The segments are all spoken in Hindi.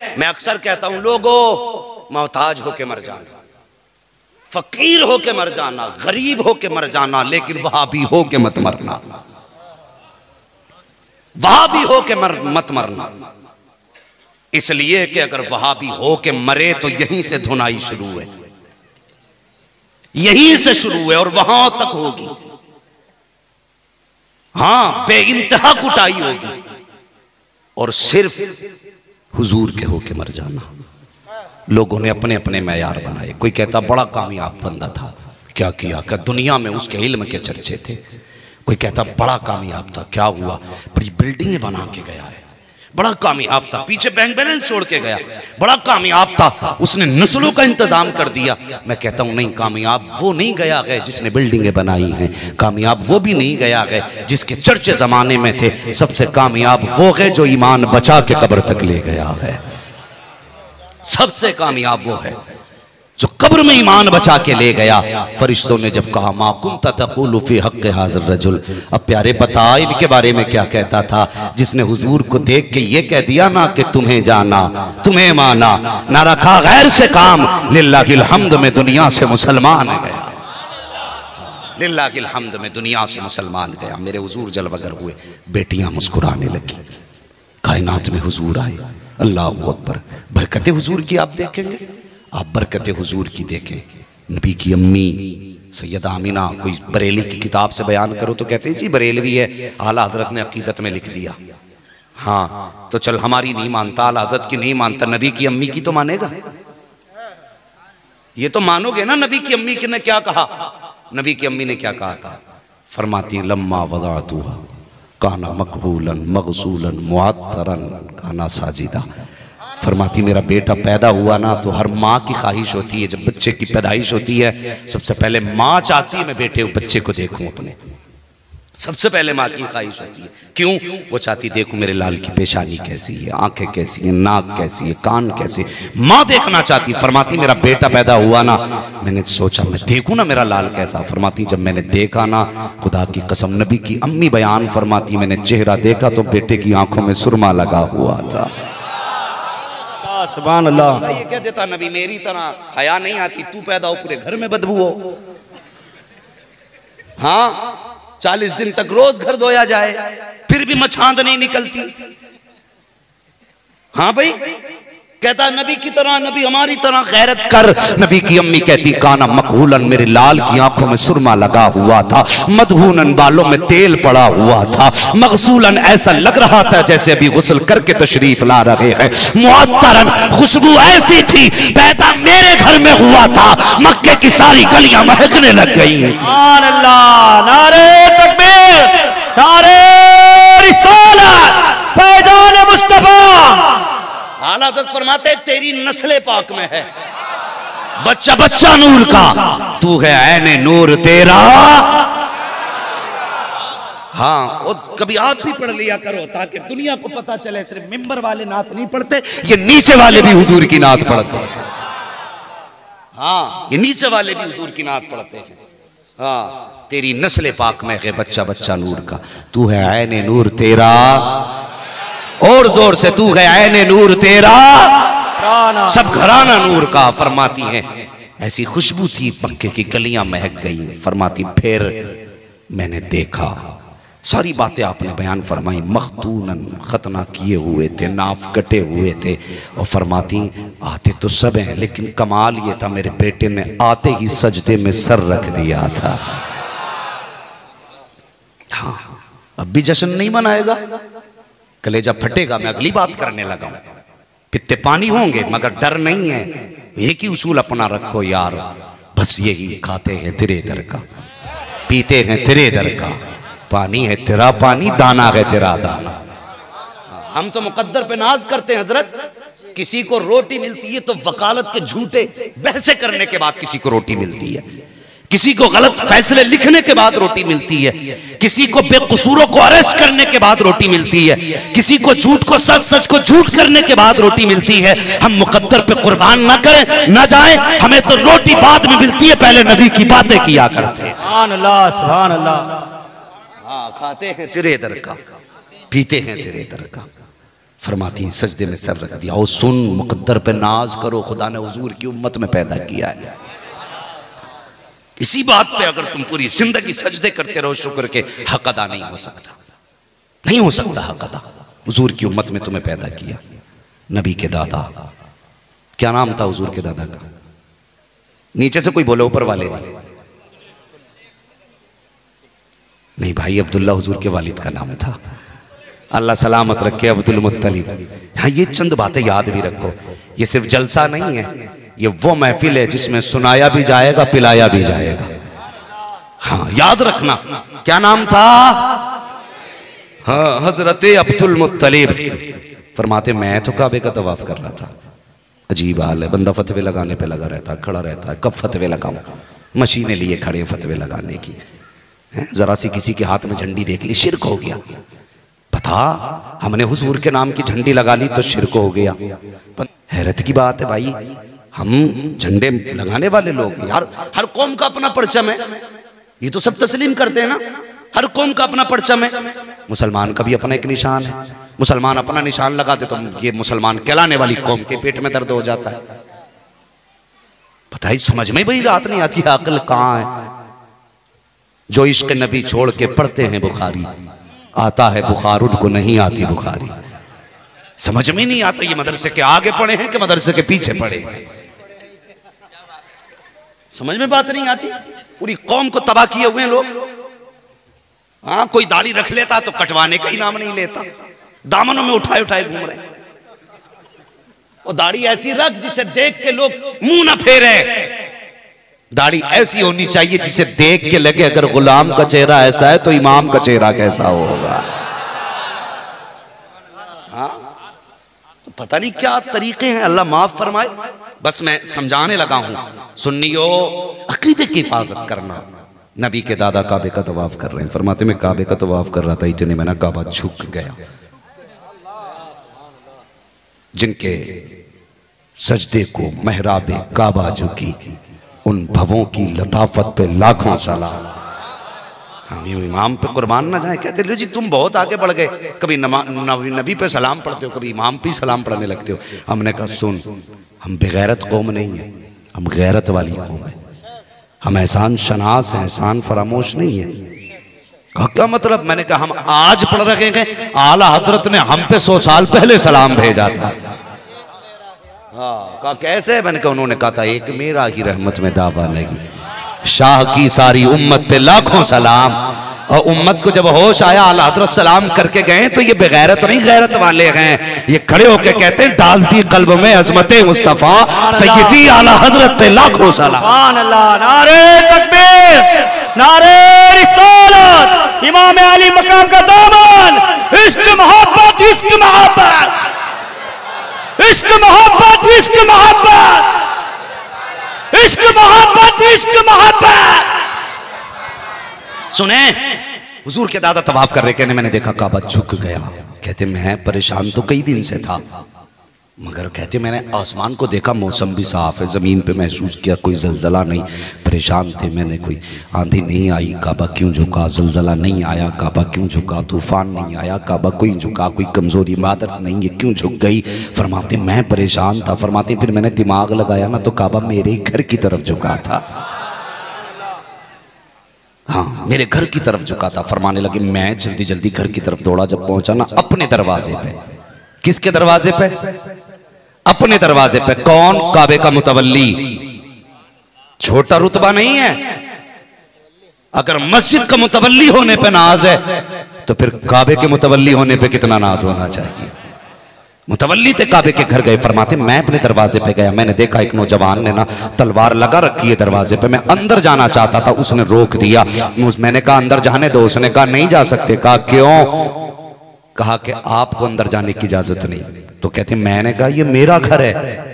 मैं अक्सर कहता हूं लोगों, मोहताज होके मर जाना, फकीर होके मर जाना, गरीब होके मर जाना, लेकिन वहाबी होके मत मरना, वहाबी होके मत मरना। इसलिए कि अगर वहाबी होके मरे तो यहीं से धुनाई शुरू है, यहीं से शुरू है और वहां तक होगी। हां, बेइंतहा कुटाई होगी और सिर्फ हुजूर के होके मर जाना। लोगों ने अपने अपने मैयार बनाए। कोई कहता बड़ा कामयाब बंदा था, क्या किया, क्या दुनिया में उसके इल्म के चर्चे थे। कोई कहता बड़ा कामयाब था, क्या हुआ, बड़ी बिल्डिंगें बना के गया है, बड़ा कामयाब था, पीछे बैंक बैलेंस छोड़ के गया, बड़ा कामयाब था, उसने नस्लों का इंतजाम कर दिया। मैं कहता हूं नहीं, कामयाब वो नहीं गया है जिसने बिल्डिंगें बनाई हैं, कामयाब वो भी नहीं गया है जिसके चर्चे जमाने में थे। सबसे कामयाब वो है जो ईमान बचा के कब्र तक ले गया है। सबसे कामयाब वो है जो कब्र में ईमान बचा के ले गया। फरिश्तों ने जब कहा मा कुंता तक़ूलु फी हक़्क़ि हाज़िर रजुल, अब प्यारे बता इनके बारे में क्या कहता था जिसने हुजूर को देख के ये कह दिया ना कि तुम्हें जाना, तुम्हें माना, ना रखा गैर से काम, लिल्लाहिल हम्द में दुनिया से मुसलमान गया, लिल्लाहिल हम्द में दुनिया से मुसलमान गया। मेरे हुजूर जलवगर हुए, बेटियां मुस्कुराने लगी, कायनात में हुजूर आए। अल्लाह अकबर। बरकत हुजूर की आप देखेंगे, आप बरकत हुजूर की देखें। नबी की अम्मी सैयदा आमिना, कोई बरेली की किताब से बयान करो तो कहते हैं जी बरेलवी है, आला हजरत ने अकीदत में लिख दिया। हाँ तो चल, हमारी नहीं मानता, आला हजरत की नहीं मानता, नबी की अम्मी की तो मानेगा, ये तो मानोगे ना। नबी की अम्मी ने क्या कहा, नबी की अम्मी ने क्या कहा था, फरमाती हैं लम्मा वज़अतुहा काना मकबूलन मगसूलन मुअत्तरन काना साजिदा। फरमाती मेरा बेटा पैदा हुआ ना तो हर माँ की ख्वाहिश होती है, जब बच्चे की पैदाइश होती है सबसे पहले माँ चाहती है मैं बेटे बच्चे को देखूं अपने, सबसे पहले माँ की ख्वाहिश होती है। क्यों? वो चाहती देखूं मेरे लाल की पेशानी कैसी है, आंखें कैसी है, नाक कैसी है, कान कैसे, माँ देखना चाहती। फरमाती मेरा बेटा पैदा हुआ ना, मैंने सोचा मैं देखूं ना मेरा लाल कैसा। फरमाती जब मैंने देखा ना, खुदा की कसम, नबी की अम्मी बयान फरमाती मैंने चेहरा देखा तो बेटे की आंखों में सुरमा लगा हुआ था। सुभान अल्लाह। ये कह देता नबी मेरी तरह हया नहीं आती, तू पैदा हो पूरे घर में बदबू हो। हाँ 40 दिन तक रोज घर धोया जाए फिर भी मछांद नहीं निकलती। हाँ भाई, कहता नबी की तरह, नबी हमारी तरह गैरत कर। नबी की अम्मी कहती काना मकहूलन, मेरे लाल की आंखों में सुरमा लगा हुआ था, मदहूनन बालों में तेल पड़ा हुआ था, मगसूलन ऐसा लग रहा था जैसे अभी गुस्ल करके तशरीफ ला रहे हैं, मुअत्तरन खुशबू ऐसी थी पैदा मेरे घर में हुआ था, मक्के की सारी गलियां महकने लग गई। सुभान अल्लाह, नारे तकबीर, नारे रिसालत, फैजान मुस्तफा। आला हज़रत फरमाते तेरी नस्ल पाक में है, बच्चा बच्चा नूर का, तू है ऐने नूर तेरा। हाँ, और कभी आप भी पढ़ लिया करो ताकि दुनिया को पता चले सिर्फ मिंबर वाले नात नहीं पढ़ते, ये नीचे वाले भी हुजूर की नात पढ़ते हैं। हाँ, ये नीचे वाले भी हुजूर की नात पढ़ते हैं। हाँ, तेरी नस्ल पाक में है बच्चा बच्चा नूर का, तू है ऐने नूर तेरा, और जोर से तू है ऐने नूर तेरा, सब घराना नूर का। फरमाती है ऐसी खुशबू थी मक्के की गलियां महक गई। फरमाती फिर मैंने देखा, सारी बातें आपने बयान फरमाई, मखतूनन खतना किए हुए थे, नाफ कटे हुए थे, और फरमाती आते तो सब हैं लेकिन कमाल ये था मेरे बेटे ने आते ही सजदे में सर रख दिया था। हाँ, अब भी जश्न नहीं मनाएगा, कलेजा फटेगा। मैं अगली बात करने लगा हूं, कितने पानी होंगे मगर डर नहीं है। एक ही उसूल अपना रखो यार, बस यही, खाते हैं तेरे दर का, पीते हैं तेरे दर का, पानी है तेरा पानी, दाना है तेरा दाना। हम तो मुकद्दर पे नाज करते हैं हजरत, किसी को रोटी मिलती है तो वकालत के झूठे बहसे करने के बाद किसी को रोटी मिलती है, किसी को गलत फैसले लिखने के बाद रोटी मिलती है, किसी को बेकसूरों को अरेस्ट करने के बाद रोटी मिलती है, किसी को झूठ को सच, सच को झूठ करने के बाद रोटी मिलती है। हम मुकद्दर पे कुर्बान ना करें, ना जाएं, हमें तो रोटी बाद में मिलती है, पहले नबी की बातें किया करते हैं। सुभान अल्लाह, सुभान अल्लाह। हाँ, खाते हैं तेरे दर का, पीते हैं तेरे दर का, फरमाती हैं सजदे में सर रख दिया। और सुन, मुकद्दर पे नाज करो, खुदा ने हुजूर की उम्मत में पैदा किया है। इसी बात पे अगर तुम पूरी जिंदगी सजदे करते रहो शुक्र के, हक अदा नहीं हो सकता, नहीं हो सकता हक अदा। हुजूर की उम्मत में तुम्हें पैदा किया। नबी के दादा, क्या नाम था हुजूर के दादा का? नीचे से कोई बोले, ऊपर वाले नहीं भाई, अब्दुल्ला हुजूर के वालिद का नाम था। अल्लाह सलामत रखे अब्दुल मुत्तलिब। हाँ, ये चंद बातें याद भी रखो। ये सिर्फ जलसा नहीं है, ये वो महफिल है जिसमें सुनाया भी जाएगा, पिलाया भी जाएगा। हाँ, याद रखना। क्या नाम था? हाँ, हजरत अब्दुल मुत्तलिब। फरमाते मैं तो काबे का तवाफ कर रहा था। अजीब हाल है, बंदा फतवे लगाने पे लगा रहता है, खड़ा रहता है। कब फतवे लगाऊं? मशीनें लिए खड़े हैं फतवे लगाने की। जरा सी किसी के हाथ में झंडी देख ली, शिरक हो गया। पता, हमने हुजूर के नाम की झंडी लगा ली तो शिरक हो गया। हैरत की बात है भाई, हम झंडे लगाने वाले लोग यार। हर कौम का अपना परचम है, ये तो सब तस्लीम करते हैं ना। हर कौम का अपना परचम है। मुसलमान का भी अपना एक निशान है। मुसलमान अपना निशान लगाते तो ये मुसलमान कहलाने वाली कौम के पेट में दर्द हो जाता है। पता ही समझ में भाई रात नहीं आती, अक्ल कहाँ है? जो इश्क नबी छोड़ के पढ़ते हैं बुखारी, आता है बुखार उनको नहीं आती बुखारी। समझ में नहीं आता ये मदरसे के आगे पढ़े हैं कि मदरसे के पीछे पढ़े। समझ में बात नहीं आती। पूरी कौम को तबाह किए हुए लोग। हाँ, कोई दाढ़ी रख लेता तो कटवाने का ही नाम नहीं लेता, दामनों में उठाए उठाए घूम रहे। वो दाढ़ी ऐसी रख जिसे देख के लोग मुंह ना फेरे। दाढ़ी ऐसी होनी चाहिए जिसे देख के लगे अगर गुलाम का चेहरा ऐसा है तो इमाम का चेहरा कैसा होगा। हाँ, तो पता नहीं क्या तरीके हैं, अल्लाह माफ फरमाए। बस मैं समझाने लगा हूं। सुन्नियो, अकीदे की हिफाजत करना। नबी के दादा काबे का तवाफ कर रहे हैं। फरमाते मैं काबे का तवाफ कर रहा था, इतने में ना काबा झुक गया। जिनके सजदे को महराबे काबा झुकी, उन भवों की लताफत पे लाखों सलाम। हम इमाम पे कुर्बान ना जाए। कहते लो जी तुम बहुत आगे बढ़ गए, कभी नबी पे सलाम पढ़ते हो, कभी इमाम पे सलाम पढ़ने लगते हो। हमने कहा सुन, हम बेगैरत कौम नहीं है, हम गैरत वाली कौम है। हम एहसान शनास हैं, एहसान फरामोश नहीं है। कहा क्या मतलब? मैंने कहा हम आज पढ़ रहे हैं, आला हजरत ने हम पे 100 साल पहले सलाम भेजा था। हाँ, कहा कैसे? मैंने कहा उन्होंने कहा था एक मेरा ही रहमत में दावा नहीं, शाह की सारी उम्मत पे लाखों सलाम। और उम्मत को जब होश आया, आला हजरत सलाम करके गए तो ये बेगैरत नहीं, गैरत वाले हैं। ये खड़े होके कहते हैं डालती कल्ब में अजमते मुस्तफा सैयदी आला हजरत पे लाखों सलाम। सुभान अल्लाह, नारे तकबीर, नारे रिसालत, इमाम अली मकाम का दामन, इश्क मोहब्बत, इश्क मोहब्बत, इश्क मोहब्बत, इश्क मोहब्बत, इश्क मोहब्बत, इश्क मोहब्बत। सुने, हुजूर के दादा तवाफ कर रहे, कहने मैंने देखा काबा झुक गया। कहते मैं परेशान तो कई दिन से था, मगर कहते मैंने आसमान को देखा, मौसम भी साफ है, जमीन पे महसूस किया कोई जलजला नहीं। परेशान थे मैंने, कोई आंधी नहीं आई, काबा क्यों झुका? जलजला नहीं आया, काबा क्यों झुका? तूफान नहीं आया, काबा कोई झुका? कोई कमजोरी इबादत नहीं है, क्यों झुक गई? फरमाते मैं परेशान था। फरमाते फिर मैंने दिमाग लगाया ना तो काबा मेरे घर की तरफ झुका था। हाँ, मेरे घर की तरफ झुका था। फरमाने लगे मैं जल्दी जल्दी घर की तरफ दौड़ा। जब पहुंचा ना अपने दरवाजे पे, किसके दरवाजे पे? अपने दरवाजे पे। कौन? काबे का मुतवल्ली। छोटा रुतबा नहीं है। अगर मस्जिद का मुतवल्ली होने पे नाज है तो फिर काबे के मुतवल्ली होने पे कितना नाज होना चाहिए। मुतवल्ली थे, काबे के घर गए। फरमाते मैं अपने दरवाजे पे गया, मैंने देखा एक नौजवान ने ना तलवार लगा रखी है दरवाजे पे। मैं अंदर जाना चाहता था, उसने रोक दिया। मैंने कहा अंदर जाने दो। उसने कहा नहीं जा सकते। कहा क्यों? कहा कि आपको अंदर जाने की इजाजत नहीं। तो कहते मैंने कहा ये मेरा घर है।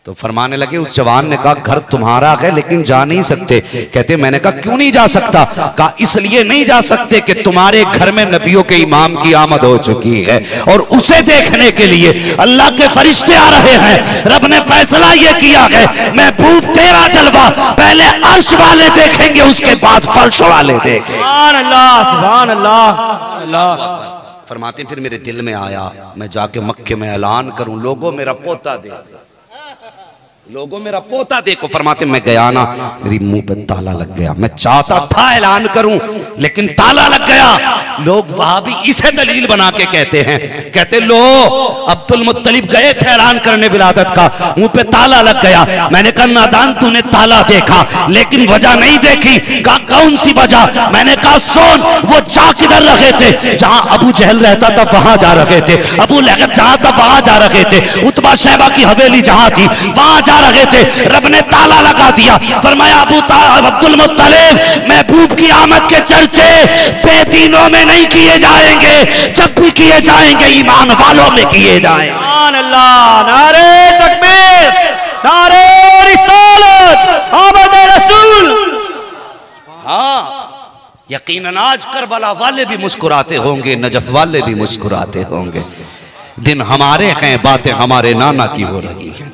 तो फरमाने लगे, उस जवान ने कहा घर तुम्हारा है लेकिन जा नहीं सकते। कहते मैंने कहा क्यों नहीं जा सकता? कहा इसलिए नहीं जा सकते कि तुम्हारे घर में नबियों के इमाम की आमद हो चुकी है और उसे देखने के लिए अल्लाह के फरिश्ते आ रहे हैं। रब ने फैसला ये किया है महबूब तेरा जलवा पहले अर्श वाले देखेंगे, उसके बाद फर्श वाले देखेंगे। सुभान अल्लाह, सुभान अल्लाह, अल्लाह। फरमाते फिर मेरे दिल में आया मैं जाके मक्के में ऐलान करूं, लोगों मेरा पोता दे, लोगों मेरा पोता देखो। फरमाते मैं गया ना, मेरी मुंह पे ताला लग गया। मैं चाहता था ऐलान करूं लेकिन ताला लग गया। लोग वहां भी इसे दलील बना के कहते हैं, कहते लो अब्दुल मुत्तलिब गए थे ऐलान करने विलादत का, मुंह पे ताला लग गया। मैंने कहा नादान तूने ताला देखा लेकिन वजह नहीं देखी। कहा कौन सी वजह? मैंने कहा सुन, वो जा किधर रखे थे? जहां अबू जहल रहता था वहां जा रखे थे, अबू लहब जहां था वहां जा रखे थे, उतबा शैबा की हवेली जहां थी वहां जा रहे थे। रब ने ताला लगा दिया। फरमाया अब्दुल मुत्तलिब महबूब की आमद के चर्चे बेदीनों में नहीं किए जाएंगे, जब भी किए जाएंगे ईमान वालों में किए जाएंगे। अल्लाह, नारे तकबीर, नारे रिसालत, आमद रसूल। हाँ यकीनन आज करबला वाले भी मुस्कुराते होंगे, नजफ वाले भी मुस्कुराते होंगे। दिन हमारे हैं, बातें हमारे नाना की हो रही हैं।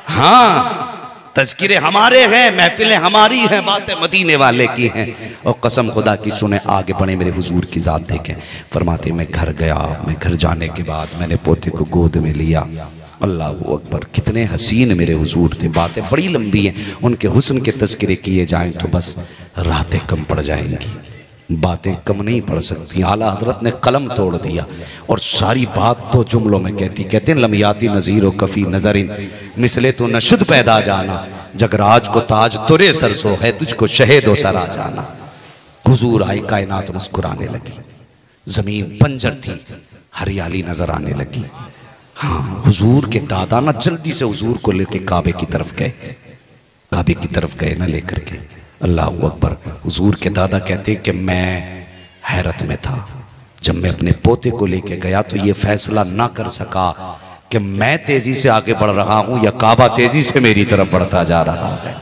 हाँ तज़किरे हमारे हैं, महफिलें हमारी हैं, बातें मदीने वाले की हैं। और कसम खुदा की सुने आगे बढ़े मेरे हुजूर की जात देखें। फरमाते मैं घर गया, मैं घर जाने के बाद मैंने पोते को गोद में लिया। अल्लाह अकबर, कितने हसीन मेरे हुजूर थे। बातें बड़ी लंबी हैं, उनके हुस्न के तज़किरे किए जाएं तो बस रातें कम पड़ जाएंगी, बातें कम नहीं पड़ सकती। आला हजरत ने कलम तोड़ दिया और सारी बात तो जुमलों में कहते हैं लमियाती नज़ीर व कफ़ी नज़रिन मिसले तो नशुद पैदा जाना, जगराज को ताज तुरे सरसो है, तुझको शहेदो सरा जाना। हुजूर आए, कायनात मुस्कुराने लगी, जमीन बंजर थी, हरियाली नजर आने लगी। हाँ हुजूर के दादा ना जल्दी से हुजूर को लेके काबे की तरफ गए, काबे की तरफ गए ना लेकर के। अल्लाह अकबर। हुजूर के दादा कहते कि मैं हैरत में था जब मैं अपने पोते को लेके गया तो ये फैसला ना कर सका कि मैं तेजी से आगे बढ़ रहा हूं या काबा तेजी से मेरी तरफ बढ़ता जा रहा है।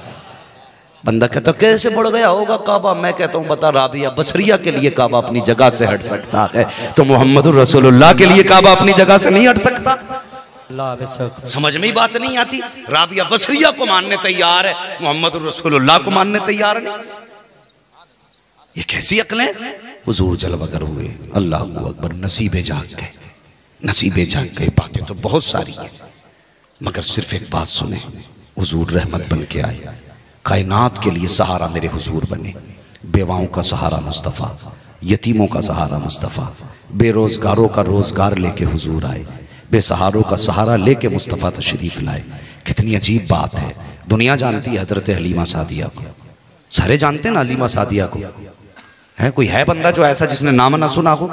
बंदा कहता कैसे बढ़ गया होगा काबा? मैं कहता हूं बता, राबिया बसरिया के लिए काबा अपनी जगह से हट सकता है तो मोहम्मदुर रसूलुल्लाह के लिए काबा अपनी जगह से नहीं हट सकता। समझ में ही बात नहीं आती। राबिया बसरिया को मानने तैयार है, मोहम्मद रसूलुल्लाह को मानने तैयार नहीं। ये कैसी अक्लें? हुजूर जलवागर हुए। अल्लाह अकबर। नसीबे जाग गए, नसीबे जाग गए। बातें तो बहुत सारी है मगर सिर्फ एक बात सुने, हुजूर रहमत बन के आए, कायनात के लिए सहारा मेरे हुजूर बने। बेवाओं का सहारा मुस्तफ़ा, यतीमों का सहारा मुस्तफ़ा, बेरोजगारों का रोजगार लेके हुजूर आए, बेसहारों का सहारा लेके मुस्तफ़ा तशरीफ लाए। कितनी अजीब बात है। दुनिया जानती है हजरत हलीमा सादिया को, सारे जानते हैं ना हलीमा सादिया को। है कोई है बंदा जो ऐसा जिसने नाम ना सुना हो?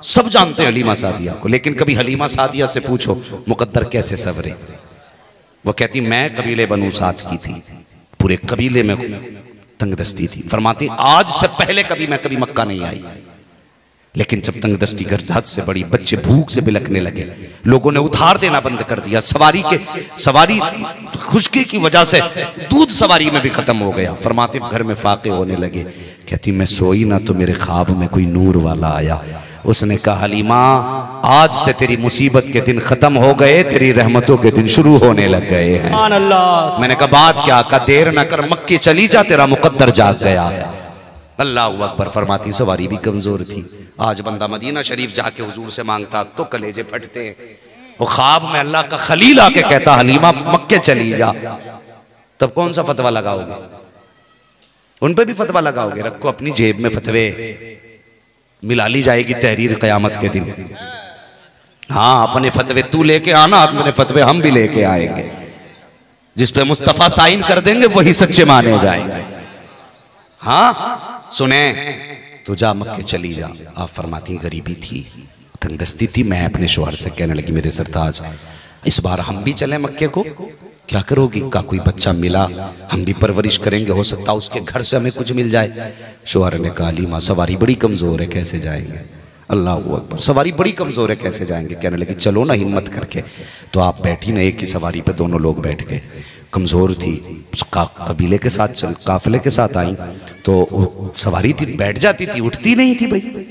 सब जानते हैं हलीमा सादिया को, लेकिन कभी हलीमा सादिया से पूछो मुकद्दर कैसे सवरे। वो कहती मैं कबीले बनु साद की थी, पूरे कबीले में तंगदस्ती थी। फरमाती आज से पहले कभी मैं कभी मक्का नहीं आई, लेकिन जब तंगदस्ती गर्ज हद से बड़ी, बच्चे भूख से बिलखने लगे, लोगों ने उधार देना बंद कर दिया। सवारी खुशकी की वजह से दूध सवारी में भी खत्म हो गया। फरमाते घर में फाके होने लगे। कहती मैं सोई ना तो मेरे ख्वाब में कोई नूर वाला आया, उसने कहा हलीमा आज से तेरी मुसीबत के दिन खत्म हो गए, तेरी रहमतों के दिन शुरू होने लग गए हैं। मैंने कहा बात क्या? कहा देर न कर मक्के चली जा, तेरा मुकद्दर जाग गया है। अल्लाह अकबर। फरमाती सवारी भी कमजोर थी। आज बंदा मदीना शरीफ जाके हुजूर से मांगता तो कलेजे फटते हैं। वो ख्वाब में अल्लाह का खलील आके कहता हलीमा मक्के चली जा, तब कौन सा फतवा लगाओगे? उन पे भी फतवा लगाओगे? रखो अपनी जेब में फतवे, मिला ली जाएगी तहरीर कयामत के दिन। हाँ अपने फतवे तू लेके आना, अपने फतवे हम भी लेके आएंगे। जिस पे मुस्तफा साइन कर देंगे वही सच्चे माने जाएंगे। हाँ सुने तो जा मक्के चली जा। आप फरमाती गरीबी थी, तंगदस्ती थी। मैं अपने शौहर से कहने लगी मेरे सरताज इस बार हम भी चलें मक्के को, क्या करोगी? का कोई बच्चा मिला हम भी परवरिश करेंगे, हो सकता उसके घर से हमें कुछ मिल जाए। शौहर ने कहा लीमा सवारी बड़ी कमजोर है, कैसे जाएंगे? अल्लाह अकबर। सवारी बड़ी कमजोर है, कैसे जाएंगे? कहने लगी चलो ना हिम्मत करके। तो आप बैठी ना, एक ही सवारी पे दोनों लोग बैठ गए। कमजोर थी, कबीले के साथ काफिले के साथ आई तो सवारी थी, बैठ जाती थी, उठती नहीं थी भाई,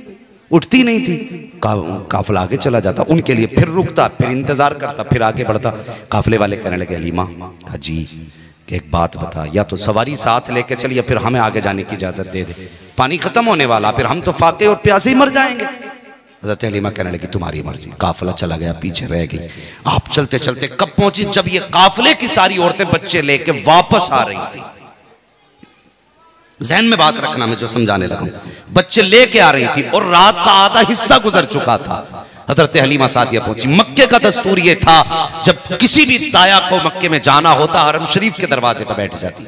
उठती नहीं थी। काफिला आगे चला जाता, उनके लिए फिर रुकता, फिर इंतजार करता, फिर आगे बढ़ता। काफिले वाले कहने लगे हलीमा कहा जी कि एक बात बता, या तो सवारी साथ लेके चलिए फिर हमें आगे जाने की इजाजत दे दे, पानी खत्म होने वाला, फिर हम तो फाके और प्यासे ही मर जाएंगे। हज़रत हलीमा कहने लगी तुम्हारी मर्जी। काफिला चला गया, पीछे रह गई। आप चलते चलते कब पहुंची? जब ये काफिले की सारी औरतें बच्चे लेके वापस आ रही थी। ज़हन में बात रखना, मैं जो समझाने लगा, बच्चे लेके आ रही थी और रात का आधा हिस्सा गुजर चुका था। हज़रत हलीमा सादिया पहुंची। मक्के का दस्तूर ये था, जब किसी भी दाया को मक्के में जाना होता, हरम शरीफ के दरवाजे पर बैठ जाती।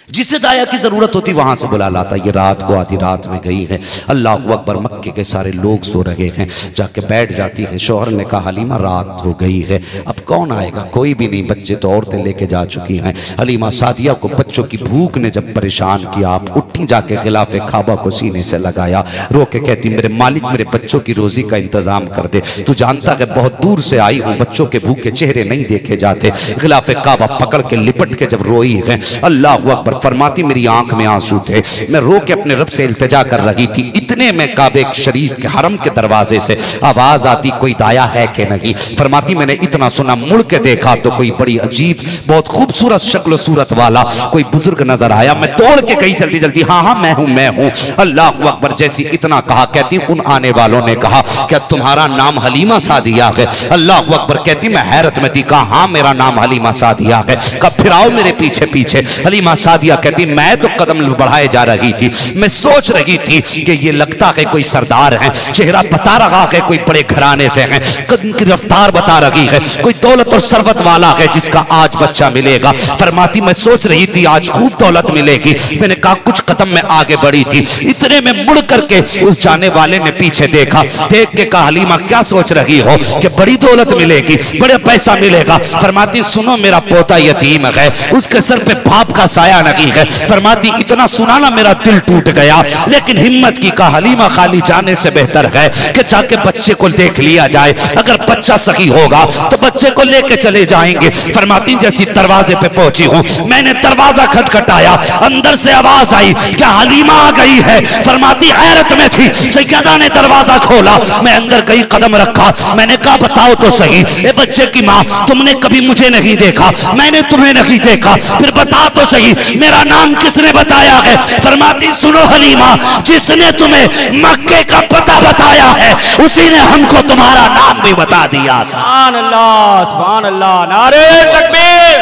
जिसे दाया की जरूरत होती वहां से बुला लाता। ये रात को आधी रात में गई है, अल्लाह अकबर, मक्के के सारे लोग सो रहे हैं, जाके बैठ जाती है। शौहर ने कहा हलीमा रात हो गई है, अब कौन आएगा? कोई भी नहीं, बच्चे तो औरतें लेके जा चुकी हैं। हलीमा सादिया को बच्चों की भूख ने जब परेशान किया, आप उठी, जाके खिलाफे काबा को सीने से लगाया, रो के कहती मेरे मालिक मेरे बच्चों की रोजी का इंतजाम कर दे। तू जानता है बहुत दूर से आई हूँ, बच्चों के भूखे चेहरे नहीं देखे जाते। खिलाफे काबा पकड़ के लिपट के जब रोई है, अल्लाह अकबर, फरमाती मेरी आंख में आंसू थे, मैं रो के अपने रब से इल्तिजा कर रही थी। इतने में काबे शरीफ के हरम के दरवाजे से आवाज आती कोई दाया है कि नहीं। फरमाती मैंने इतना सुना, मुड़ के देखा तो कोई बड़ी अजीब बहुत खूबसूरत शक्ल सूरत वाला कोई बुजुर्ग नजर आया। मैं दौड़ के गई जल्दी जल्दी, हाँ हाँ मैं हूँ। अल्लाह अकबर, जैसी इतना कहा, कहती उन आने वालों ने कहा क्या तुम्हारा नाम हलीमा सादिया है? अल्लाह अकबर, कहती मैं हैरत में थी, कहा हाँ मेरा नाम हलीमा सादिया है। कब फिर आओ मेरे पीछे पीछे। हलीमा सादिया कहती मैं तो कदम बढ़ाए जा रही थी, मैं सोच रही थी कि ये लगता है कोई सरदार है, चेहरा बता रहा है कोई बड़े घराने से है, कदम की रफ्तार बता रही है, कोई दौलत और सरवत वाला है जिसका आज बच्चा मिलेगा। फरमाती मैं सोच रही थी आज खूब दौलत मिलेगी। मैंने कहा कुछ कदम में आगे बढ़ी थी, इतने में मुड़ करके उस जाने वाले ने पीछे देखा, देख के कहा हलीमा क्या सोच रही हो कि बड़ी दौलत मिलेगी, बड़े पैसा मिलेगा? फरमाती सुनो मेरा पोता यतीम है, उसके सर पे बाप का साया नहीं है। फरमाती इतना सुना ना मेरा दिल टूट गया, लेकिन हिम्मत की कहा हलीमा खाली जाने से बेहतर है कि जाके बच्चे को देख लिया जाए, अगर बच्चा सही होगा तो बच्चे को लेके चले जाएंगे। फरमाती जैसी दरवाजे पे पहुंची हूं, मैंने दरवाजा खटखटाया, अंदर से आवाज आई क्या हलीमा आ गई है? फरमाती हैरत में थी, सैयदा ने दरवाजा खोला, मैं अंदर कई कदम रखा, मैंने कहा बताओ तो सही ए बच्चे की माँ, तुमने कभी मुझे नहीं देखा, मैंने तुम्हें नहीं देखा, फिर बता तो सही मेरा नाम किसने बताया है? फरमाती सुनो हलीमा, जिसने तुम्हें मक्के का पता बताया है उसी ने हमको तुम्हारा नाम भी बता दिया था। सुभान अल्लाह, सुभान अल्लाह, नारे तकबीर,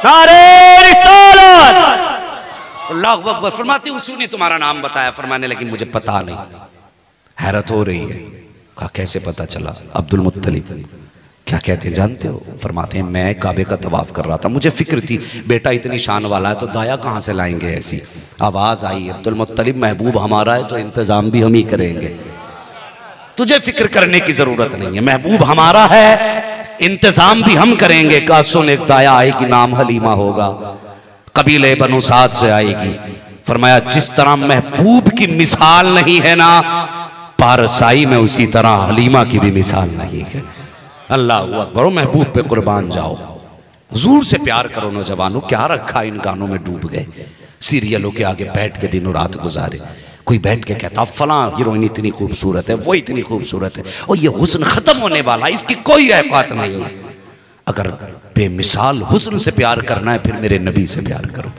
नारे रिसालत, अल्लाह अकबर। फरमाती उसी ने तुम्हारा नाम बताया। फरमाने लगी मुझे पता नहीं। हैरत हो रही है, कहा कैसे पता चला? अब्दुल मुत्तलिब। क्या कहते हैं जानते हो? फरमाते हैं मैं काबे का तवाफ कर रहा था, मुझे फिक्र थी बेटा इतनी शान वाला है तो दाया कहाँ से लाएंगे ऐसी। आवाज आई अब्दुल मुत्तलिब महबूब हमारा है तो इंतजाम भी हम ही करेंगे, तुझे फिक्र करने की जरूरत नहीं है, महबूब हमारा है इंतजाम भी हम करेंगे। कहा सुन एक दाया आएगी, नाम हलीमा होगा, कबीले बनु साद से आएगी। फरमाया जिस तरह महबूब की मिसाल नहीं है ना पारसाई में, उसी तरह हलीमा की भी मिसाल नहीं है। अल्लाह अकबर, महबूब पे कुर्बान जाओ, हुजूर से प्यार करो नौजवानों, क्या रखा इन गानों में डूब गए, सीरियलों के आगे बैठ के दिनों रात गुजारे। कोई बैठ के कहता फलां हीरोइन इतनी खूबसूरत है, वो इतनी खूबसूरत है, और ये हुस्न खत्म होने वाला, इसकी कोई औकात नहीं है। अगर बेमिसाल हुस्न से प्यार करना है फिर मेरे नबी से प्यार करो,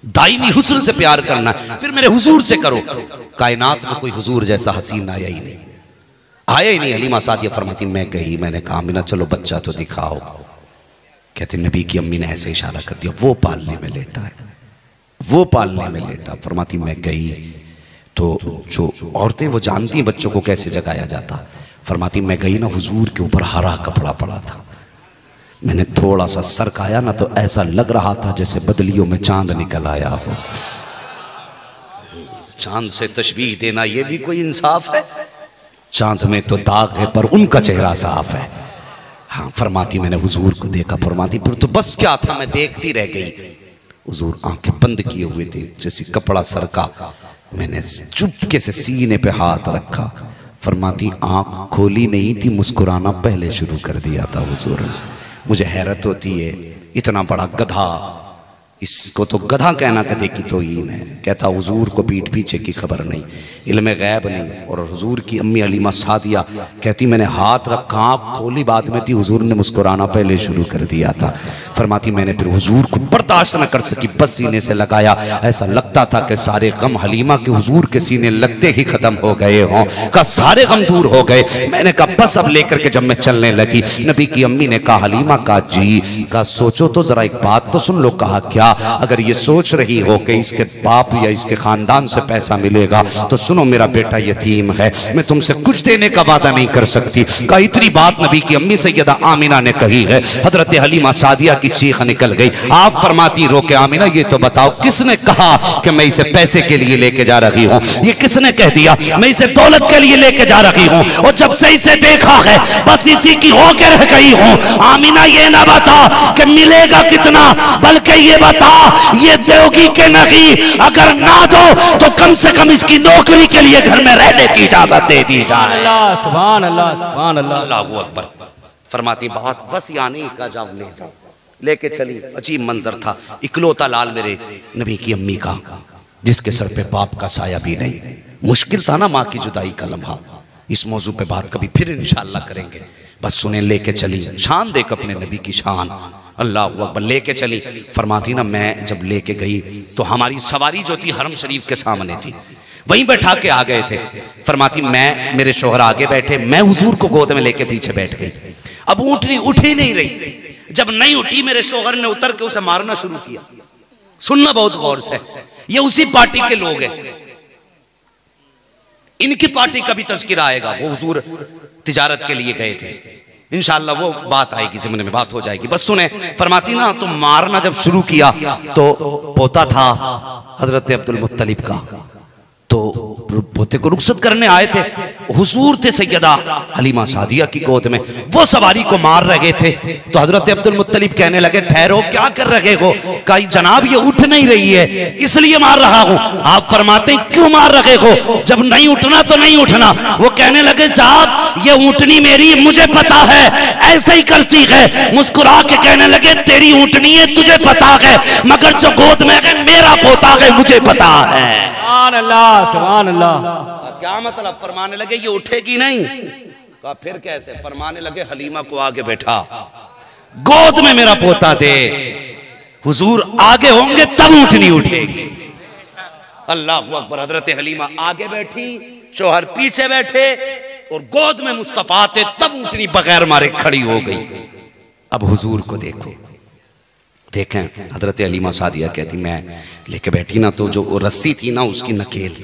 दायमी हुस्न से प्यार करना है फिर मेरे हुजूर से करो। कायनात में कोई हुजूर जैसा हसीन आया ही नहीं, आया ही नहीं। हलीमा सादिया फरमाती मैं गई, मैंने कहा अमीना चलो बच्चा तो दिखाओ। कहते नबी की अम्मी ने ऐसे इशारा कर दिया, वो पालने में लेटा है, वो पालने में लेटा। फरमाती मैं गई तो जो औरतें वो जानती बच्चों को कैसे जगाया जाता। फरमाती मैं गई ना, हुजूर के ऊपर हरा कपड़ा पड़ा था, मैंने थोड़ा सा सरकाया ना तो ऐसा लग रहा था जैसे बदलियों में चांद निकल आया हो। चांद से तशबीह देना ये भी कोई इंसाफ है? चांद में तो दाग है पर उनका चेहरा साफ है। हाँ फरमाती मैंने हुजूर को देखा। फरमाती फिर तो बस क्या था, मैं देखती रह गई। हुजूर आंखें बंद किए हुए थे, जैसे कपड़ा सरका, मैंने चुपके से सीने पे हाथ रखा। फरमाती आंख खोली नहीं थी, मुस्कुराना पहले शुरू कर दिया था हुजूर ने। मुझे हैरत होती है, इतना बड़ा गधा, इसको तो गधा कहना कदे की तौहीन है। कहता हुजूर को पीठ पीछे की खबर नहीं, इल्म गैब नहीं। और हुजूर की अम्मी हलीमा सादिया कहती मैंने हाथ रखा, आँख खोली, बात में थी हुजूर ने मुस्कुराना पहले शुरू कर दिया था। फरमाती मैंने फिर हुजूर को बर्दाश्त न कर सकी, बस सीने से लगाया। ऐसा लगता था कि सारे गम हलीमा के हुजूर के सीने लगते ही खत्म हो गए हों, का सारे गम दूर हो गए। मैंने कहा बस अब लेकर के जब मैं चलने लगी, नबी की अम्मी ने कहा हलीमा का जी का सोचो तो जरा एक बात तो सुन लो। कहा क्या? अगर ये सोच रही हो कि इसके बाप या इसके खानदान से पैसा मिलेगा तो सुनो, मेरा बेटा यतीम है, मैं तुमसे कुछ देने का वादा नहीं कर सकती। कहा इतनी बात नबी की अम्मी सैयदा आमिना ने कही है। हजरत हलीमा सादिया की चीख निकल गई। आप फरमाती रोके आमिना ये तो बताओ किसने कहा कि मैं इसे पैसे के लिए लेके जा रही हूँ? ये किसने कह दिया मैं इसे दौलत के लिए लेके जा रही हूँ? और जब से इसे देखा है बस इसी की होके रह गई हूँ। आमिना ये ना बता कि मिलेगा कितना, बल्कि ये बता ये दोगी के नहीं, अगर ना दो तो कम से कम इसकी नौकरी के लिए घर में रहने की इजाजत दे दी जाए। अल्लाह सुभान अल्लाह सुभान अल्लाह। अल्लाहू अकबर। फरमाती बात बस यानी का जाओ ले जाओ। लेके चली। अजीब मंजर था, इकलौता लाल मेरे नबी की अम्मी का, जिसके सर पे बाप का साया भी नहीं। मुश्किल था ना माँ की जुदाई का लम्हा। इस मौजू पे बात कभी फिर इंशाअल्लाह करेंगे। बस सुने, लेके चली। शान देख अपने नबी की शान। अल्लाह अकबर। लेके चली। फरमाती ना मैं जब लेके गई तो हमारी सवारी जो थी हरम शरीफ के सामने थी, वहीं बैठा के आ गए थे। फरमाती मैं मेरे शोहर आगे बैठे, मैं हुजूर को गोद में लेके पीछे बैठ गई। अब ऊँटनी उठ ही नहीं रही। जब नहीं उठी मेरे शोहर ने उतर के उसे मारना शुरू किया। सुनना बहुत गौर से, ये उसी पार्टी के लोग हैं, इनकी पार्टी का भी तज़किरा आएगा। वो हुजूर तिजारत के लिए गए थे, इंशाअल्लाह वो बात आएगी, ज़िम्मे में बात हो जाएगी। बस सुने, फरमाती ना तो मारना जब शुरू किया तो पोता था हजरत अब्दुल मुत्तलिब का, तो पोते को रुखसत करने आए थे। हुजूर थे सैयदा हलीमा सादिया की गोद में, वो सवारी को मार रहे थे। तो हजरत अब्दुल मुत्तलिब कहने लगे ठहरो, क्या कर रहे हो? कहा जनाब ये उठ नहीं रही है इसलिए मार रहा हूं। आप फरमाते क्यों मार रहे हो? जब नहीं उठना तो नहीं उठना। वो कहने लगे साहब ये ऊँटनी मेरी, मुझे पता है, ऐसे ही करती है। मुस्कुरा के कहने लगे तेरी ऊँटनी है, तुझे पता है, मगर जो गोद में है मेरा पोता है, मुझे पता है। सुभान अल्लाह सुभान अल्लाह। क्या मतलब? फरमाने लगे ये उठेगी नहीं। कहा फिर कैसे? फरमाने लगे हलीमा को आगे बैठा, गोद में मेरा पोता दे, हुजूर आगे होंगे तब ऊँटनी उठेगी। अल्लाह अकबर। हजरत हलीमा आगे बैठी, शोहर पीछे बैठे और गोद में मुस्तफा थे, तब ऊँटनी बगैर मारे खड़ी हो गई। अब हुजूर को देखो, देखें हजरत हलीमा सादिया कहती मैं लेके बैठी ना तो जो रस्सी थी ना उसकी नकेल,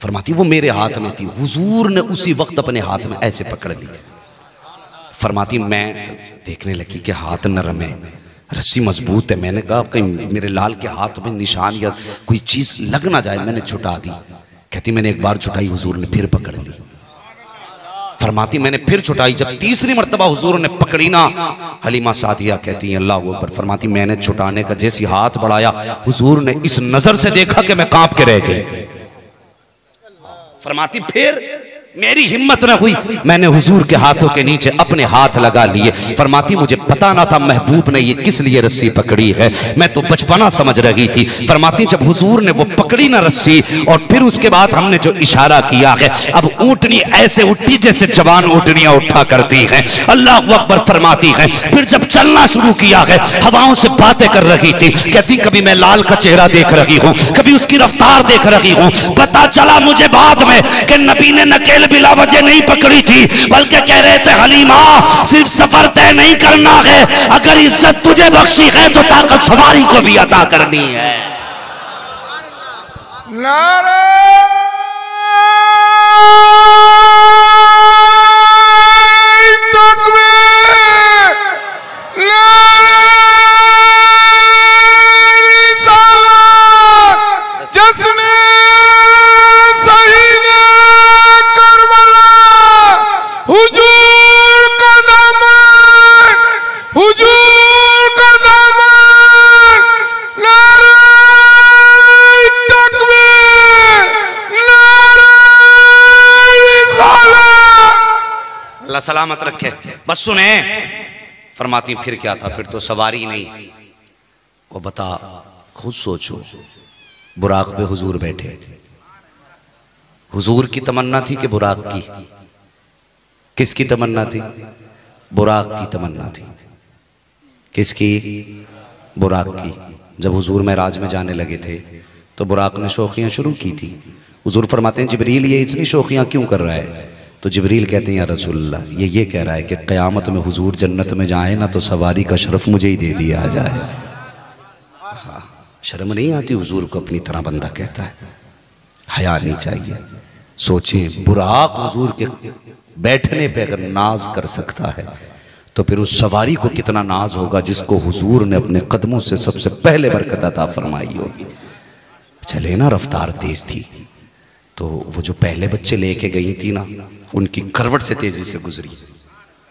फरमाती वो मेरे हाथ में थी। हुजूर ने उसी वक्त अपने हाथ में ऐसे पकड़ ली। फरमाती मैं देखने लगी कि हाथ नरम है, रस्सी मजबूत है। मैंने कहा कहीं मेरे लाल के हाथ में निशान या कोई चीज लग ना जाए, मैंने छुटा दी। कहती मैंने एक बार छुटाई, हुजूर ने फिर पकड़ ली। फरमाती मैंने फिर छुटाई, जब तीसरी मर्तबा हुजूर ने पकड़ी ना, हलीमा सादिया कहती है अल्लाह अकबर। फरमाती मैंने छुटाने का जैसी हाथ बढ़ाया, हुजूर ने इस नजर से देखा कि मैं कांप के रह गई। फरमाती फिर मेरी हिम्मत न हुई, मैंने हुजूर के हाथों के नीचे अपने हाथ लगा लिए। फरमाती मुझे पता ना था महबूब ने ये किस लिए रस्सी पकड़ी है, मैं तो बचपना समझ रही थी। फरमाती जब हुजूर ने वो पकड़ी ना रस्सी और फिर उसके बाद हमने जो इशारा किया है, अब ऊँटनी ऐसे उठी जैसे जवान ऊँटनियां उठा करती हैं। अल्लाह अकबर। फरमाती है फिर जब चलना शुरू किया है, हवाओं से बातें कर रही थी। कहती कभी मैं लाल का चेहरा देख रही हूँ, कभी उसकी रफ्तार देख रही हूँ। पता चला मुझे बाद में कि नबी ने नकेल बिला वजह नहीं पकड़ी थी, बल्कि कह रहे थे हलीमा सिर्फ सफर तय नहीं करना है, अगर इज्जत तुझे बख्शी है तो ताकत सवारी को भी अता करनी है। नारे सलामत रखे। बस सुने, फरमाती फिर क्या था? फिर तो सवारी नहीं। वो बता, खुद सोचो, बुराक पे हुजूर बैठे, हुजूर की तमन्ना थी कि बुराक की? किसकी तमन्ना थी? बुराक की तमन्ना थी। किसकी? बुराक की। जब हुजूर महराज में जाने लगे थे तो बुराक ने शौकियाँ शुरू की थी। हुजूर फरमाते हैं जिब्रील ये इतनी शौकियाँ क्यों कर रहा है? तो जिब्रील कहते हैं या रसूलल्लाह ये कह रहा है कि क़यामत में हुजूर जन्नत में जाए ना तो सवारी का शरफ मुझे ही दे दिया जाए। हाँ, शर्म नहीं आती हुजूर को अपनी तरह बंदा कहता है? हया नहीं चाहिए। सोचें बुराक हुजूर के बैठने पे अगर नाज कर सकता है तो फिर उस सवारी को कितना नाज होगा जिसको हुजूर ने अपने कदमों से सबसे पहले बरकत अता फरमाई होगी। चले ना, रफ्तार तेज थी तो वो जो पहले बच्चे लेके गई थी ना, उनकी करवट से तेजी से गुजरी।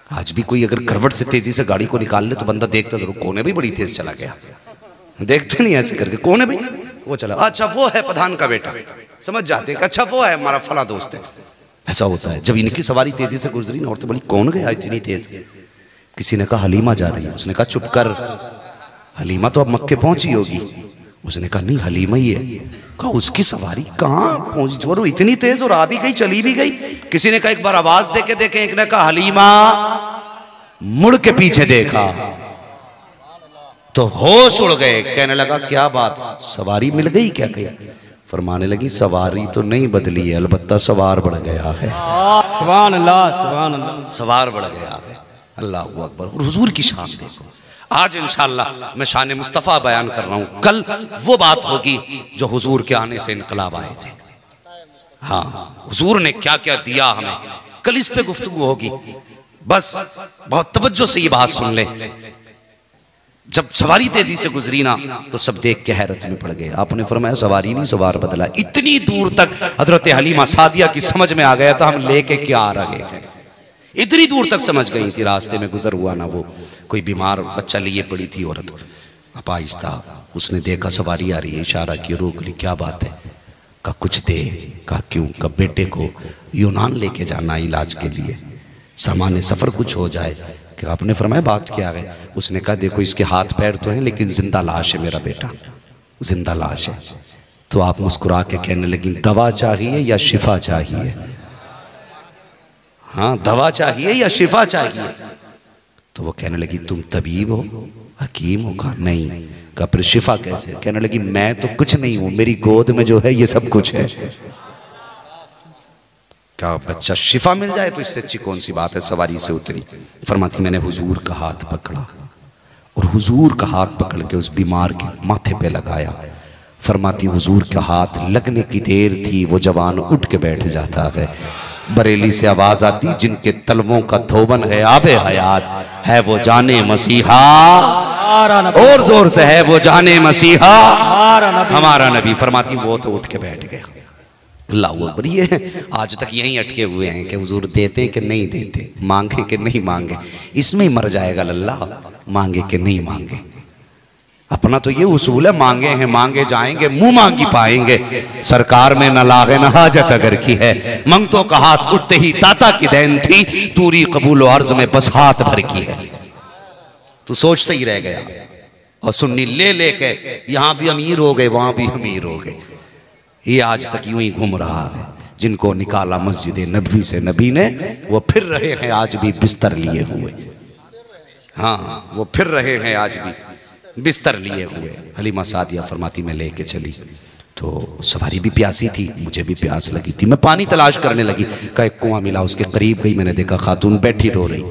आज भी कोई अगर करवट से तेजी से गाड़ी को निकाल ले तो बंदा देखता जरूर कौन है भाई बड़ी तेज चला गया, देखते नहीं ऐसे करके कौन है भाई वो चला, अच्छा वो है प्रधान का बेटा, समझ जाते हैं अच्छा वो है हमारा फला दोस्त है। ऐसा होता है। जब इनकी सवारी तेजी से गुजरी ना, औरतें बोली कौन गया इतनी तेज? किसी ने कहा हलीमा जा रही है। उसने कहा चुप कर, हलीमा तो अब मक्के पहुंची होगी। उसने कहा नहीं हलीमा ही है। कहा उसकी सवारी कहाँ पहुंची और इतनी तेज और आ भी गई चली भी गई। किसी ने कहा एक बार आवाज देके देखे, एक ने कहा हलीमा, मुड़ के पीछे देखा तो होश उड़ गए। कहने लगा क्या बात, सवारी मिल गई क्या? कही फरमाने लगी सवारी तो नहीं बदली है, अलबत्ता सवार बढ़ गया है। सुभान अल्लाह, सुभान अल्लाह, सवार बढ़ गया है। अल्लाह अकबर। और हुजूर की शान देखो। आज इंशाअल्लाह मैं शान मुस्तफ़ा बयान कर रहा हूँ, कल वो बात होगी जो हुजूर के आने से इनकलाब आए थे। हाँ, हुजूर ने क्या क्या दिया हमें, कल इस पे गुफ्तगू होगी। बस बहुत तवज्जो से ये बात सुन ले। जब सवारी तेजी से गुजरी ना तो सब देख के हैरत में पड़ गए। आपने फरमाया सवारी नहीं सवार बदला। इतनी दूर तक हजरत हलीमा सादिया की समझ में आ गया था हम लेके क्या आ रहे हैं। इतनी दूर तक समझ गई थी। रास्ते में गुजर हुआ ना, वो कोई बीमार बच्चा लिए पड़ी थी औरत। अब आहिस्ता उसने देखा सवारी आ रही है, इशारा किया, रोक ली, क्या बात है? कहा कुछ दे। कहा क्यों? कहा बेटे को यूनान लेके जाना इलाज के लिए, सामान्य सफर कुछ हो जाए। कि आपने फरमाया बात क्या है? उसने कहा देखो इसके हाथ पैर तो हैं लेकिन जिंदा लाश है मेरा बेटा, जिंदा लाश है। तो आप मुस्कुरा के कहने लगी दवा चाहिए या शिफा चाहिए? हाँ, दवा चाहिए या शिफा चाहिए? तो वो कहने लगी तुम तबीब हो, हकीम हो? कहा नहीं। कहा फिर शिफा कैसे? कहने लगी मैं तो कुछ नहीं हूं, मेरी गोद में जो है ये सब कुछ है। क्या बच्चा शिफा मिल जाए तो इससे अच्छी कौन सी बात है? सवारी से उतरी, फरमाती मैंने हुजूर का हाथ पकड़ा और हुजूर का हाथ पकड़ के उस बीमार के माथे पे लगाया। फरमाती हुजूर का हाथ लगने की देर थी वो जवान उठ के बैठ जाता है। बरेली से आवाज आती जिनके तलवों का धोबन है आबे हयात, है वो जाने मसीहा, और जोर से है वो जाने मसीहा हमारा नबी। फरमाती वो तो उठ के बैठ गया। अल्लाह अकबर। ये आज तक यहीं अटके हुए हैं कि हुजूर देते कि नहीं देते, मांगे कि नहीं मांगे। इसमें ही मर जाएगा लल्ला, मांगे कि नहीं मांगे। अपना तो ये उसूल है, मांगे हैं मांगे जाएंगे, मुंह मांगी पाएंगे। सरकार में न लागे न हाजत अगर की है, मंगतों का हाथ उठते ही दाता की देन थी, तूरी कबूल और अर्ज में बस हाथ भर की है। तू सोचते ही रह गया और सुन्नी ले लेके यहां भी अमीर हो गए वहां भी अमीर हो गए। ये आज तक यूं ही घूम रहा है। जिनको निकाला मस्जिद नबवी से नबी ने, वो फिर रहे हैं आज भी बिस्तर लिए हुए। हाँ, वो फिर रहे हैं आज भी बिस्तर लिए हुए। हलीमा सादिया फरमाती में लेके चली तो सवारी भी प्यासी थी, मुझे भी प्यास लगी थी। मैं पानी तलाश करने लगी। का एक कुआं मिला, उसके करीब गई, मैंने देखा खातून बैठी रो रही।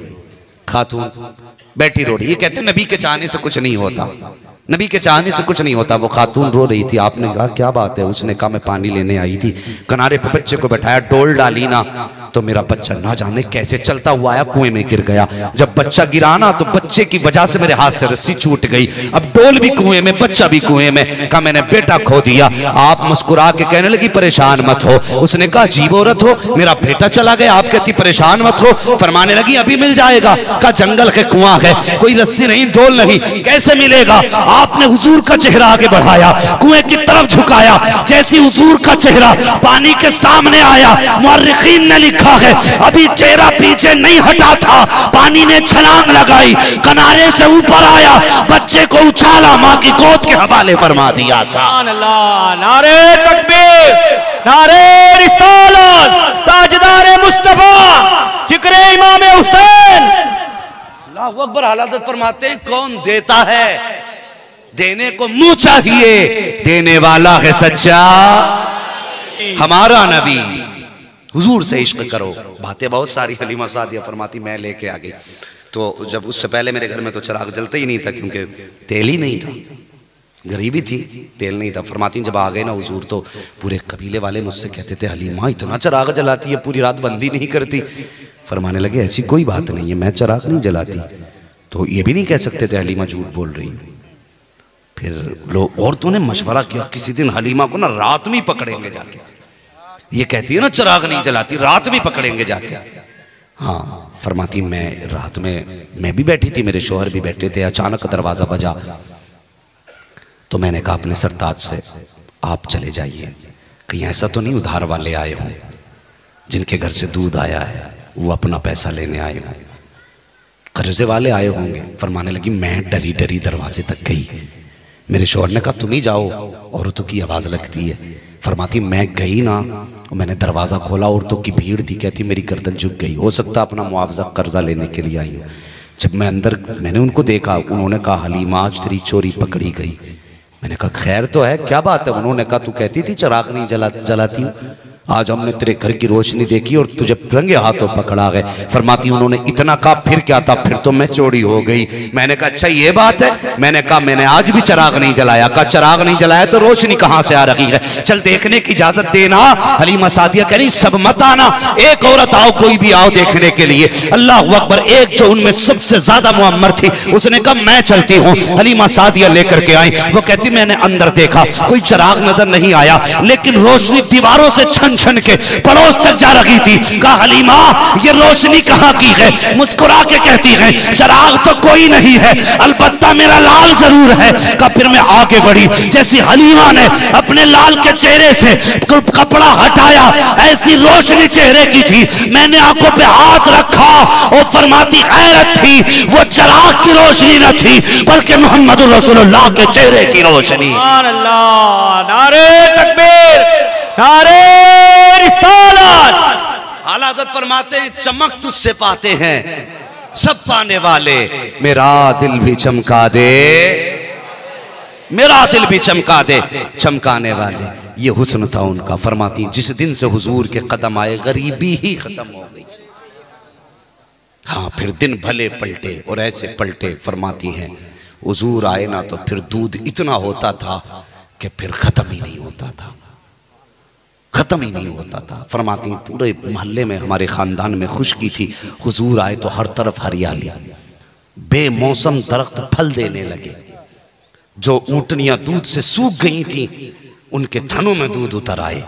खातून बैठी रो रही। ये कहते नबी के चाहने से कुछ नहीं होता, नबी के चाहने से कुछ नहीं होता। वो खातून रो रही थी। आपने कहा क्या बात है? उसने कहा मैं पानी लेने आई थी, किनारे पे बच्चे को बैठाया, डोल डाली ना तो मेरा बच्चा ना जाने कैसे चलता हुआ आया, कुएं में गिर गया। जब बच्चा गिरा ना तो बच्चे की वजह से मेरे हाथ से रस्सी छूट गई। अब डोल भी कुएं में, बच्चा भी कुएं में। कहा मैंने बेटा खो दिया। आप मुस्कुरा के कहने लगी परेशान मत हो। उसने कहा अजीब औरत हो, मेरा बेटा चला गया, आप कहती परेशान मत हो। फरमाने लगी अभी मिल जाएगा। कहा जंगल के कुआं है, कोई रस्सी नहीं, डोल नहीं, कैसे मिलेगा? आपने हुजूर का चेहरा आगे बढ़ाया, कुएं की तरफ झुकाया। जैसी हुजूर का चेहरा पानी के सामने आया, मुअर्रिखीन ने लिखा है अभी चेहरा पीछे नहीं हटा था, पानी ने छलांग लगाई, किनारे से ऊपर आया, बच्चे को उछाला, मां की गोद के हवाले फरमा दिया था। नारे तकबीर, नारे रिसालत, ताजदार मुस्तफा, जिक्र इमाम हुसैन। अल्लाहू अकबर। हालात फरमाते हैं कौन देता है देने को मुंह चाहिए, देने वाला है सच्चा हमारा नबी। हुजूर से इश्क करो। बातें बहुत सारी हलीमा सादिया फरमाती मैं लेके आ गई। तो जब उससे पहले मेरे घर में तो चिराग जलता ही नहीं था, क्योंकि तेल ही नहीं था, गरीबी थी, तेल नहीं था। फरमाती जब आ गए ना हुजूर तो पूरे कबीले वाले मुझसे कहते थे हलीमा इतना चिराग जलाती है, पूरी रात बंदी नहीं करती। फरमाने लगे ऐसी कोई बात नहीं है, मैं चिराग नहीं जलाती। तो ये भी नहीं कह सकते थे हलीमा झूठ बोल रही। फिर लोग औरतों ने मशवरा किया किसी दिन हलीमा को ना रात में पकड़ेंगे जाके, ये कहती है ना चिराग नहीं जलाती, रात में पकड़ेंगे जाके। हाँ फरमाती मैं रात में मैं भी बैठी थी, मेरे शोहर भी बैठे थे, अचानक दरवाजा बजा तो मैंने कहा अपने सरताज से आप चले जाइए, कहीं ऐसा तो नहीं उधार वाले आए हों, जिनके घर से दूध आया है वो अपना पैसा लेने आए हों, कर्जे वाले आए होंगे। फरमाने लगी मैं डरी डरी दरवाजे तक गई। मेरे शोहर ने कहा तुम ही जाओ, औरतों की आवाज़ लगती है। फरमाती मैं गई ना, मैंने दरवाज़ा खोला, औरतों की भीड़ थी, कहती मेरी गर्दन झुक गई, हो सकता अपना मुआवजा कर्जा लेने के लिए आई हूँ। जब मैं अंदर मैंने उनको देखा, उन्होंने कहा हलीमा आज तेरी चोरी पकड़ी गई। मैंने कहा खैर तो है, क्या बात है? उन्होंने कहा तू कहती थी चिराग नहीं जलाती हूँ, आज हमने तेरे घर की रोशनी देखी और तुझे रंगे हाथों पकड़ा गए। फरमाती उन्होंने इतना कहा फिर क्या था, फिर तो मैं चोरी हो गई। मैंने कहा अच्छा ये बात है? मैंने कहा मैंने आज भी चिराग नहीं जलाया। कहा चिराग नहीं जलाया तो रोशनी कहां से आ रही है, चल देखने की इजाजत देना। हलीमा सादिया कह रही सब मत आना, एक औरत आओ, कोई भी आओ देखने के लिए। अल्लाह अकबर। एक जो उनमें सबसे ज्यादा मुअम्मर थी उसने कहा मैं चलती हूँ। हलीमा सादिया लेकर के आई। वो कहती मैंने अंदर देखा कोई चिराग नजर नहीं आया, लेकिन रोशनी दीवारों से छन छन के पड़ोस तक जा रही थी। कहा हलीमा ये रोशनी कहां की है? मुस्कुरा के कहती है चिराग तो कोई नहीं है, अलबत्ता मेरा लाल जरूर है। कहा फिर मैं आगे बढ़ी, जैसी हलीमा ने अपने लाल के चेहरे से कपड़ा हटाया ऐसी रोशनी चेहरे की थी। मैंने आंखों पे हाथ रखा और फरमाती गैरत थी, वो चिराग की रोशनी न थी बल्कि मोहम्मद रसूलुल्लाह के चेहरे की रोशनी। सुभान अल्लाह, नारे तकबीर, नारे रिसालत। आला हज़रत फरमाते हैं चमक तुझसे पाते हैं सब पाने वाले, मेरा दिल भी चमका दे, मेरा दिल भी चमका दे चमकाने वाले। ये हुस्न था उनका। फरमाती जिस दिन से हुजूर के कदम आए गरीबी ही खत्म हो गई। हाँ फिर दिन भले पलटे और ऐसे पलटे। फरमाती हैं हुजूर आए ना तो फिर दूध इतना होता था कि फिर खत्म ही नहीं होता था, खत्म ही नहीं होता था। फरमाती पूरे मोहल्ले में हमारे खानदान में खुशकी थी, हुजूर आए तो हर तरफ हरियाली, बेमौसम दरख्त फल देने लगे। जो ऊंटनियां दूध से सूख गई थी उनके थनों में दूध उतर आए।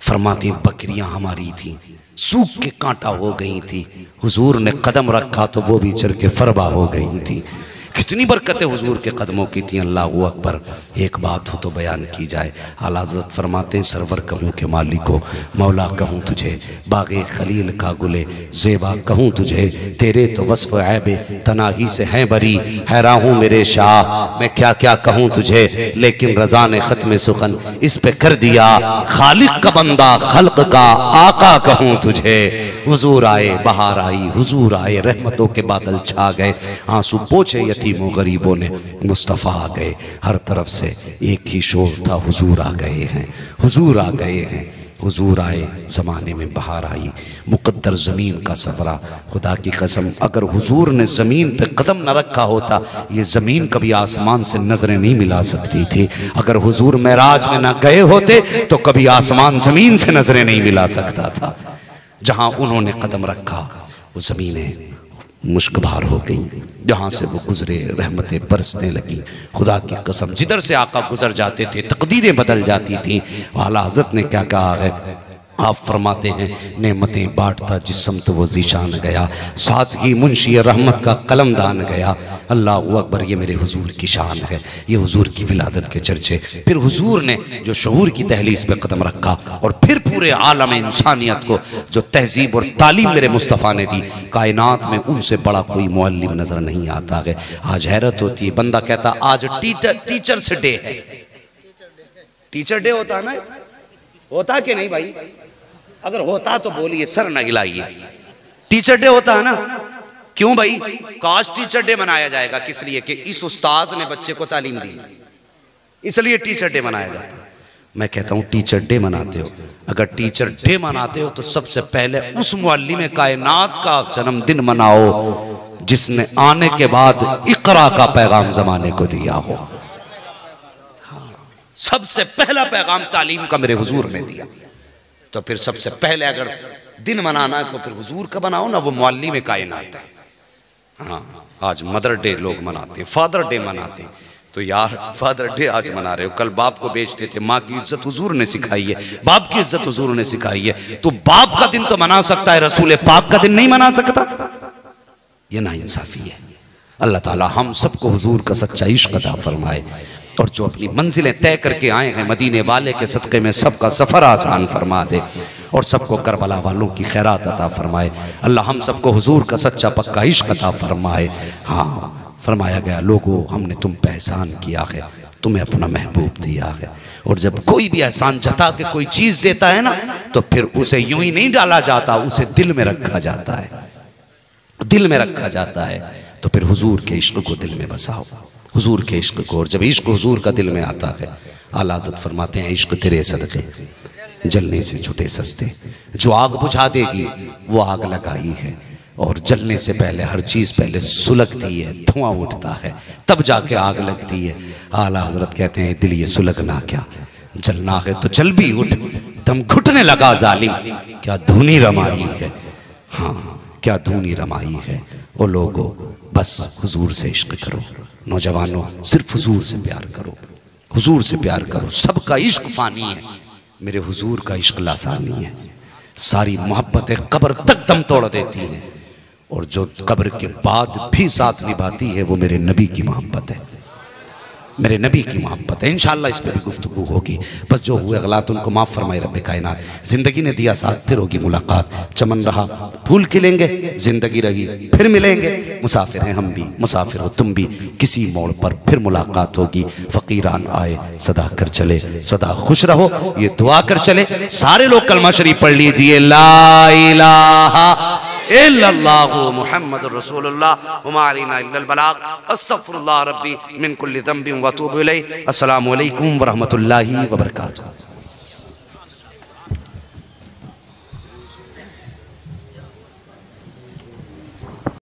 फरमाती बकरियां हमारी थी सूख के कांटा हो गई थी, हुजूर ने कदम रखा तो वो भी चर के फरबा हो गई थी। कितनी बरकतें हुजूर के कदमों की थी। अल्लाह अकबर। एक बात हो तो बयान की जाए। आला हज़रत फरमाते हैं सरवर कहूँ के मालिको, मौला कहूँ तुझे, बागे खलील का गुले ज़ेबा कहूँ तुझे, तेरे तो वस्फ़ ऐबे तनाही से हैं बरी, हैरान हूँ मेरे शाह मैं क्या क्या कहूँ तुझे, लेकिन रज़ा ने ख़त्म सुखन इस पे कर दिया, खालिक का बंदा खल्क का आका कहूँ तुझे। हुजूर आए, बहार आई, हुजूर आए, रहमतों के बादल छा गए, आंसू पोछे यतीमों गरीबों ने, मुस्तफ़ा आ गए। हर तरफ से एक ही शोर था, हुजूर आ गए हैं, हुजूर आ गए हैं। हुजूर आए, ज़माने में बहार आई, मुक़द्दर ज़मीन का सफरा। खुदा की कसम अगर हुजूर ने ज़मीन पे कदम न रखा होता ये ज़मीन कभी आसमान से नजरें नहीं मिला सकती थी। अगर हुजूर मेराज में ना गए होते तो कभी आसमान ज़मीन से नजरें नहीं मिला सकता था। जहां उन्होंने कदम रखा वो ज़मीनें मुश्कबार हो गई, जहां से वो गुजरे रहमतें बरसने लगी। खुदा की कसम जिधर से आका गुजर जाते थे तकदीरें बदल जाती थी। आला हज़रत ने क्या कहा है, आप फरमाते हैं नेमतें बांटता जिस्म तो वो ज़ीशान गया, साथ ही मुंशी रहमत का कलमदान गया। अल्लाह अकबर। ये मेरे हुजूर की शान है, ये हुजूर की विलादत के चर्चे। फिर हुजूर ने जो शऊर की दहलीज पे कदम रखा और फिर पूरे आलम इंसानियत को जो तहजीब और तालीम मेरे मुस्तफ़ा ने दी, कायनात में उनसे बड़ा कोई मुअल्लिम नजर नहीं आता है। आज हैरत होती है, बंदा कहता आज टीचर्स डे है। टीचर डे होता है ना, होता कि नहीं भाई? अगर होता तो बोलिए, सर न हिलाइए। टीचर डे होता है ना, क्यों भाई? काश टीचर डे मनाया जाएगा, किस लिए? कि इस उस्ताद ने बच्चे को तालीम दी, इसलिए टीचर डे मनाया जाता है। मैं कहता हूं टीचर डे मनाते हो, अगर टीचर डे मनाते हो तो सबसे पहले उस मुअल्लिम कायनात का जन्मदिन मनाओ जिसने आने के बाद इकरा का पैगाम जमाने को दिया हो। सबसे पहला पैगाम तालीम का मेरे हुजूर ने दिया। तो फिर सबसे पहले अगर दिन मनाना है तो फिर हुजूर का बनाओ ना, वो मुअल्लिम कायनात है। हाँ, आज मदर डे लोग मनाते, फादर डे मनाते, तो यार फादर डे आज मना रहे हो, कल बाप को बेचते थे। माँ की इज्जत हुजूर ने सिखाई है, बाप की इज्जत हुजूर ने सिखाई है। तो बाप का दिन तो मना सकता है, रसूल पाक का दिन नहीं मना सकता? ये नाइंसाफी है। अल्लाह ताला हम सबको हुजूर का सच्चा इश्क अता फरमाए, और जो अपनी मंजिलें तय करके आए हैं मदीने वाले के सदक़े में सबका सफ़र आसान फरमा दे, और सबको करबला वालों की खैरात अता फरमाए। अल्लाह हम सबको हुजूर का सच्चा पक्का इश्क अता फरमाए। हाँ, फरमाया गया लोगों हमने तुम पे एहसान किया है, तुम्हें अपना महबूब दिया है। और जब कोई भी एहसान जता के कोई चीज़ देता है ना, तो फिर उसे यूं ही नहीं डाला जाता, उसे दिल में रखा जाता है, दिल में रखा जाता है। तो फिर हुजूर के इश्क को दिल में बसाओ, हुजूर के इश्क को। और जब इश्क हुजूर का दिल में आता है, आला हज़रत फरमाते हैं इश्क तेरे सदक़े जलने से छुटे सस्ते। जो आग बुझा देगी वो आग लगाई है, और जलने से पहले हर चीज़ पहले सुलगती है, धुआं उठता है, तब जाके आग लगती है। आला हज़रत कहते हैं दिल ये सुलगना क्या, जलना है तो जल भी उठ, दम घुटने लगा जालिम, क्या धुनी रमाई है। हाँ, क्या धुनी रमाई है। वो लोगों बस हुजूर से इश्क करो, नौजवानों सिर्फ हुजूर से प्यार करो, हुजूर से प्यार करो। सबका इश्क फानी है, मेरे हुजूर का इश्क लासानी है। सारी मोहब्बतें कब्र तक दम तोड़ देती हैं, और जो कब्र के बाद भी साथ निभाती है वो मेरे नबी की मोहब्बत है, मेरे नबी की मोहब्बत है। इंशाअल्लाह इस पर भी गुफ्तगू होगी। बस जो हुए गलत उनको माफ़ फरमाए रब्बे कायनात। ज़िंदगी ने दिया साथ, फिर होगी मुलाकात। चमन रहा फूल खिलेंगे, ज़िंदगी रही फिर मिलेंगे। मुसाफिर हैं हम भी, मुसाफिर हो तुम भी, किसी मोड़ पर फिर मुलाकात होगी। फ़कीरान आए सदा कर चले, सदा खुश रहो ये दुआ कर चले। सारे लोग कलमा शरीफ पढ़ लीजिए, ला इलाहा इल्लल्लाहु मुहम्मदुर रसूलुल्लाह व मा अलैना इल्लल बलाग अस्तगफिरुल्लाह रब्बी मिन कुल्ली ज़ंबिन व अतूबु इलैहि। अस्सलामु अलैकुम व रहमतुल्लाहि व बरकातुहू।